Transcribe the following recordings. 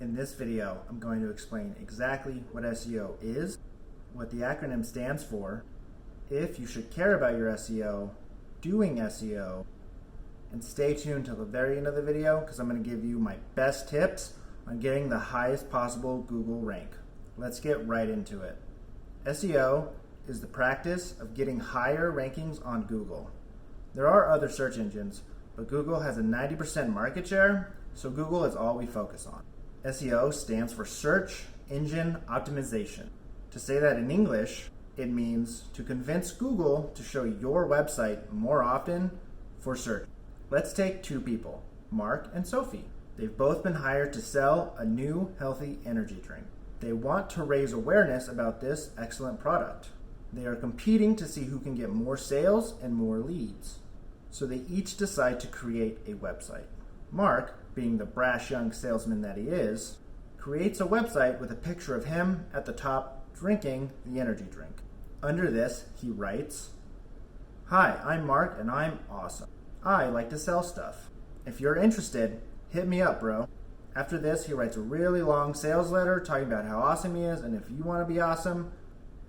In this video, I'm going to explain exactly what SEO is, what the acronym stands for, if you should care about your SEO, doing SEO, and stay tuned till the very end of the video because I'm going to give you my best tips on getting the highest possible Google rank. Let's get right into it. SEO is the practice of getting higher rankings on Google. There are other search engines, but Google has a 90% market share, so Google is all we focus on. SEO stands for Search Engine Optimization. To say that in English, it means to convince Google to show your website more often for search. Let's take two people, Mark and Sofie. They've both been hired to sell a new healthy energy drink. They want to raise awareness about this excellent product. They are competing to see who can get more sales and more leads. So they each decide to create a website. Mark, being the brash young salesman that he is, creates a website with a picture of him at the top drinking the energy drink. Under this, he writes, "Hi, I'm Mark and I'm awesome. I like to sell stuff. If you're interested, hit me up, bro." After this, he writes a really long sales letter talking about how awesome he is, and if you want to be awesome,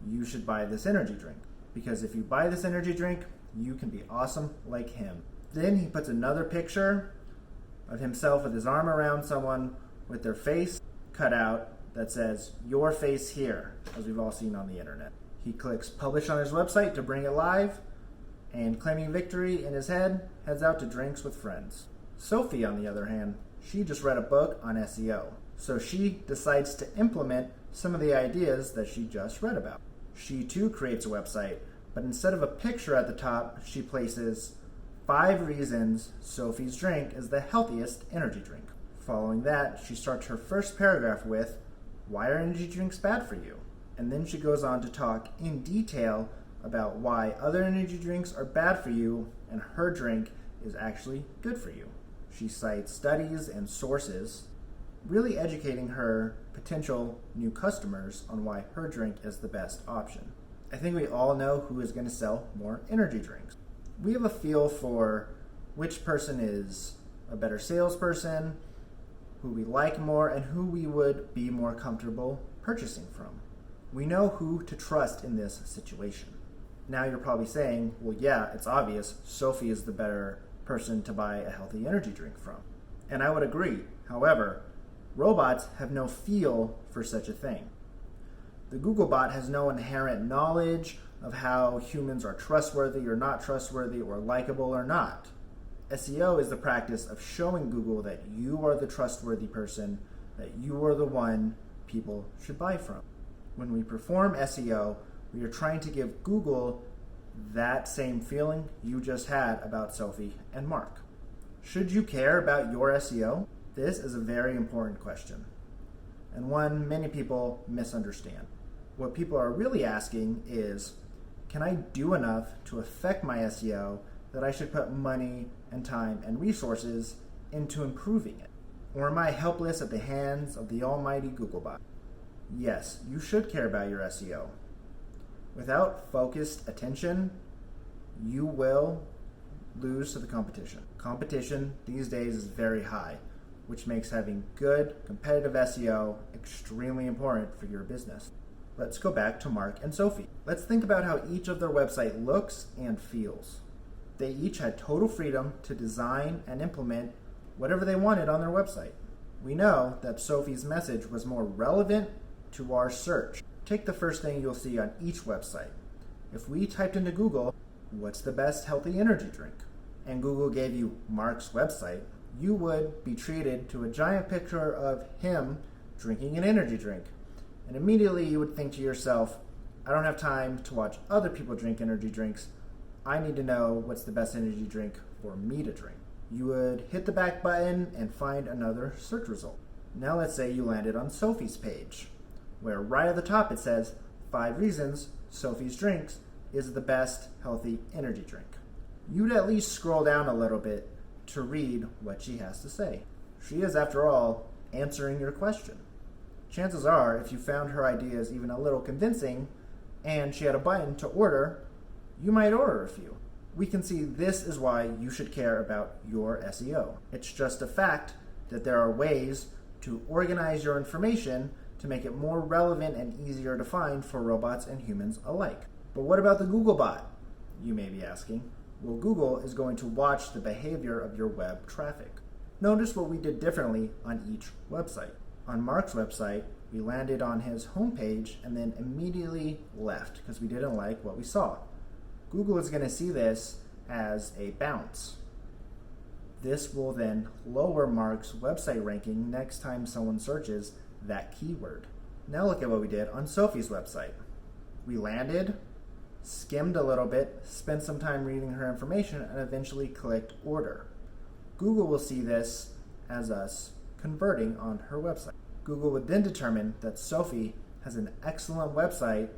you should buy this energy drink. Because if you buy this energy drink, you can be awesome like him. Then he puts another picture of himself with his arm around someone with their face cut out that says, "Your face here," as we've all seen on the internet. He clicks publish on his website to bring it live, and claiming victory in his head, heads out to drinks with friends. Sofie, on the other hand, she just read a book on SEO, so she decides to implement some of the ideas that she just read about. She too creates a website, but instead of a picture at the top, she places 5 reasons Sofie's drink is the healthiest energy drink. Following that, she starts her first paragraph with, "Why are energy drinks bad for you?" And then she goes on to talk in detail about why other energy drinks are bad for you and her drink is actually good for you. She cites studies and sources, really educating her potential new customers on why her drink is the best option. I think we all know who is going to sell more energy drinks. We have a feel for which person is a better salesperson, who we like more, and who we would be more comfortable purchasing from. We know who to trust in this situation. Now you're probably saying, well, yeah, it's obvious Sofie is the better person to buy a healthy energy drink from. And I would agree. However, robots have no feel for such a thing. The Googlebot has no inherent knowledge of how humans are trustworthy or not trustworthy or likable or not. SEO is the practice of showing Google that you are the trustworthy person, that you are the one people should buy from. When we perform SEO, we are trying to give Google that same feeling you just had about Sofie and Mark. Should you care about your SEO? This is a very important question, and one many people misunderstand. What people are really asking is, can I do enough to affect my SEO that I should put money and time and resources into improving it? Or am I helpless at the hands of the almighty Googlebot? Yes, you should care about your SEO. Without focused attention, you will lose to the competition. Competition these days is very high, which makes having good, competitive SEO extremely important for your business. Let's go back to Mark and Sofie. Let's think about how each of their website looks and feels. They each had total freedom to design and implement whatever they wanted on their website. We know that Sofie's message was more relevant to our search. Take the first thing you'll see on each website. If we typed into Google, "What's the best healthy energy drink?" and Google gave you Mark's website, you would be treated to a giant picture of him drinking an energy drink. And immediately you would think to yourself, I don't have time to watch other people drink energy drinks. I need to know what's the best energy drink for me to drink. You would hit the back button and find another search result. Now let's say you landed on Sofie's page, where right at the top it says 5 reasons Sofie's drinks is the best healthy energy drink. You'd at least scroll down a little bit to read what she has to say. She is, after all, answering your question. Chances are, if you found her ideas even a little convincing and she had a button to order, you might order a few. We can see this is why you should care about your SEO. It's just a fact that there are ways to organize your information to make it more relevant and easier to find for robots and humans alike. But what about the Googlebot, you may be asking? Well, Google is going to watch the behavior of your web traffic. Notice what we did differently on each website. On Mark's website, we landed on his homepage and then immediately left because we didn't like what we saw. Google is going to see this as a bounce. This will then lower Mark's website ranking next time someone searches that keyword. Now look at what we did on Sofie's website. We landed, skimmed a little bit, spent some time reading her information, and eventually clicked order. Google will see this as us converting on her website. Google would then determine that Sofie has an excellent website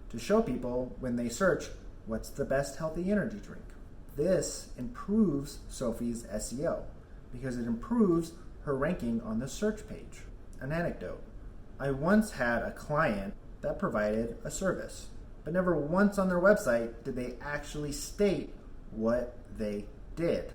to show people when they search what's the best healthy energy drink. This improves Sofie's SEO because it improves her ranking on the search page. An anecdote: I once had a client that provided a service, but never once on their website did they actually state what they did.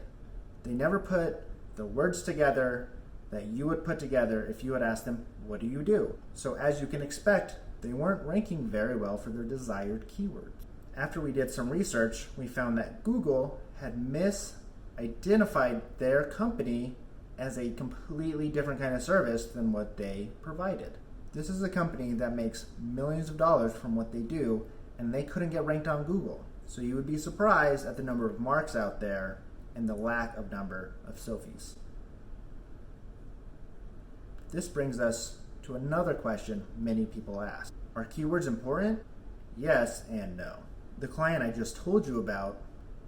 They never put the words together that you would put together if you had asked them, what do you do? So as you can expect, they weren't ranking very well for their desired keywords. After we did some research, we found that Google had misidentified their company as a completely different kind of service than what they provided. This is a company that makes millions of dollars from what they do, and they couldn't get ranked on Google. So you would be surprised at the number of Marks out there and the lack of number of Sofies. This brings us to another question many people ask. Are keywords important? Yes and no. The client I just told you about,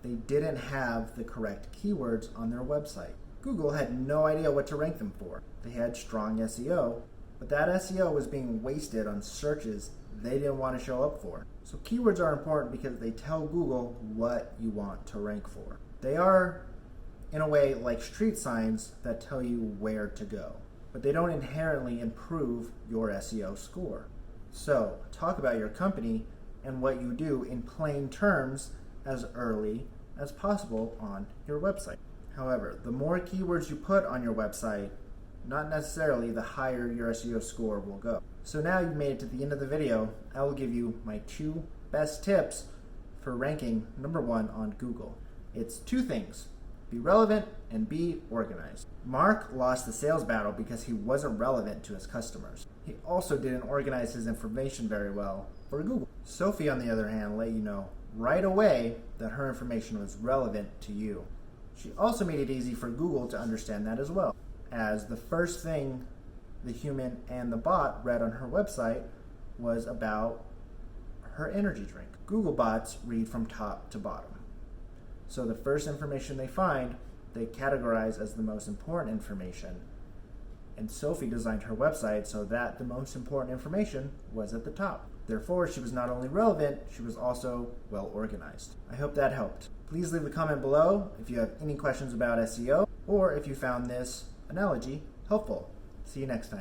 they didn't have the correct keywords on their website. Google had no idea what to rank them for. They had strong SEO, but that SEO was being wasted on searches they didn't want to show up for. So keywords are important because they tell Google what you want to rank for. They are, in a way, like street signs that tell you where to go, but they don't inherently improve your SEO score. So talk about your company and what you do in plain terms as early as possible on your website. However, the more keywords you put on your website, not necessarily the higher your SEO score will go. So now you've made it to the end of the video. I will give you my 2 best tips for ranking number 1 on Google. It's 2 things: be relevant and be organized. Mark lost the sales battle because he wasn't relevant to his customers. He also didn't organize his information very well for Google. Sofie, on the other hand, let you know right away that her information was relevant to you. She also made it easy for Google to understand that as well, as the first thing the human and the bot read on her website was about her energy drink. Google bots read from top to bottom. So the first information they find, they categorize as the most important information. And Sofie designed her website so that the most important information was at the top. Therefore, she was not only relevant, she was also well organized. I hope that helped. Please leave a comment below if you have any questions about SEO or if you found this analogy helpful. See you next time.